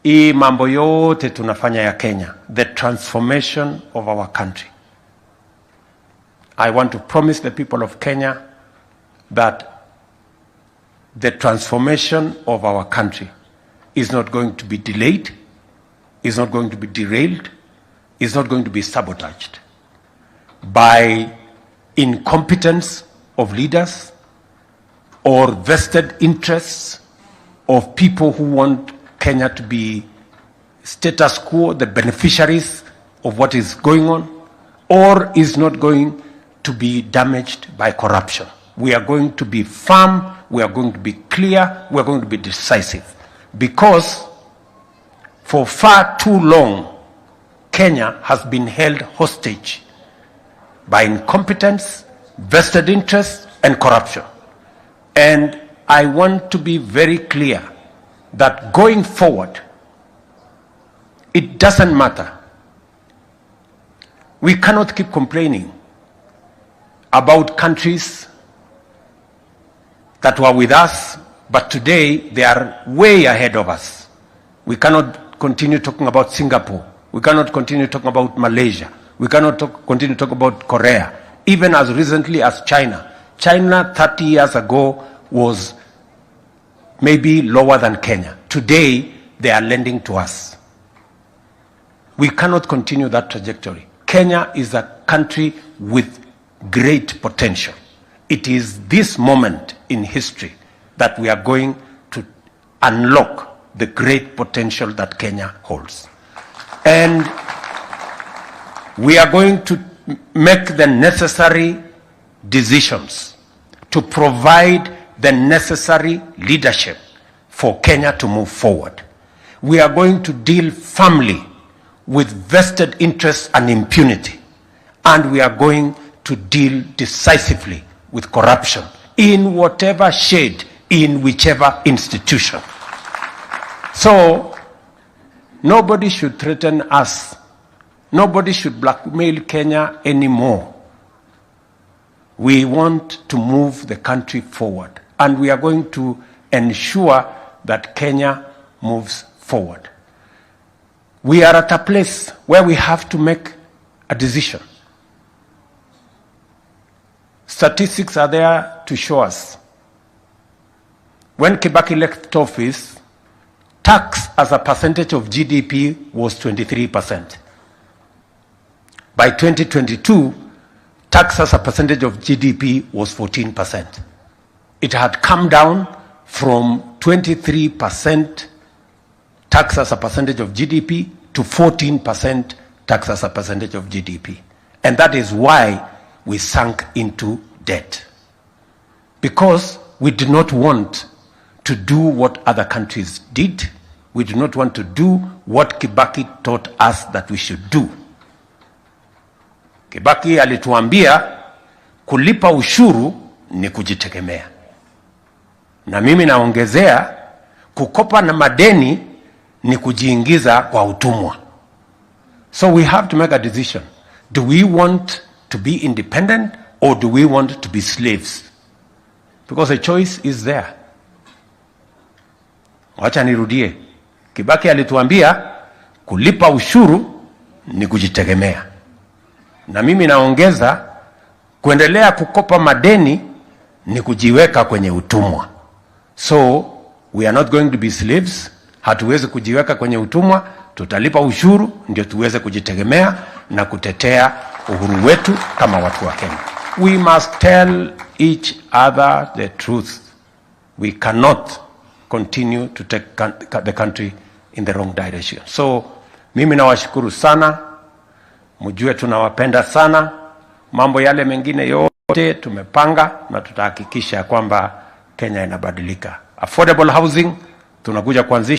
hii mambo yote tunafanya ya Kenya, the transformation of our country. I want to promise the people of Kenya that the transformation of our country is not going to be delayed, is not going to be derailed, is not going to be sabotaged by incompetence of leaders or vested interests of people who want Kenya to be status quo, the beneficiaries of what is going on, or is not going to be damaged by corruption. We are going to be firm, we are going to be clear, we are going to be decisive. Because for far too long, Kenya has been held hostage by incompetence, vested interests, and corruption. And I want to be very clear that going forward, it doesn't matter. We cannot keep complaining about countries that were with us, but today they are way ahead of us. We cannot continue talking about Singapore. We cannot continue talking about Malaysia. We cannot continue talking about Korea. Even as recently as China. China 30 years ago was maybe lower than Kenya. Today, they are lending to us. We cannot continue that trajectory. Kenya is a country with great potential. It is this moment in history that we are going to unlock the great potential that Kenya holds. And we are going to make the necessary decisions to provide the necessary leadership for Kenya to move forward. We are going to deal firmly with vested interests and impunity, and we are going to deal decisively with corruption in whatever shade, in whichever institution. So nobody should threaten us. Nobody should blackmail Kenya anymore. We want to move the country forward, and we are going to ensure that Kenya moves forward. We are at a place where we have to make a decision. Statistics are there to show us. When Kibaki left office, tax as a percentage of GDP was 23%. By 2022, tax as a percentage of GDP was 14%. It had come down from 23% tax as a percentage of GDP to 14% tax as a percentage of GDP. And that is why we sank into debt. Because we do not want to do what other countries did. We do not want to do what Kibaki taught us that we should do. Kibaki alituambia kulipa ushuru ni kujitegemea. Na mimi naongezea kukopa na madeni ni kujiingiza kwa utumwa. So we have to make a decision. Do we want to be independent or do we want to be slaves? Because a choice is there. Wacha nirudie. Kibaki alituambia kulipa ushuru ni kujitegemea. Na mimi naongeza kuendelea kukopa madeni ni kujiweka kwenye utumwa. So we are not going to be slaves. Hatuwezi kujiweka kwenye utumwa, tutalipa ushuru ndio tuweze kujitegemea na kutetea uhuru wetu kama watu wa Kenya. We must tell each other the truth. We cannot continue to take the country in the wrong direction. So mimi nawashukuru sana. Mjue tunawapenda sana. Mambo yale mengine yote tumepanga na tutahakikisha kwamba Kenya inabadilika. Affordable housing tunakuja kuanzisha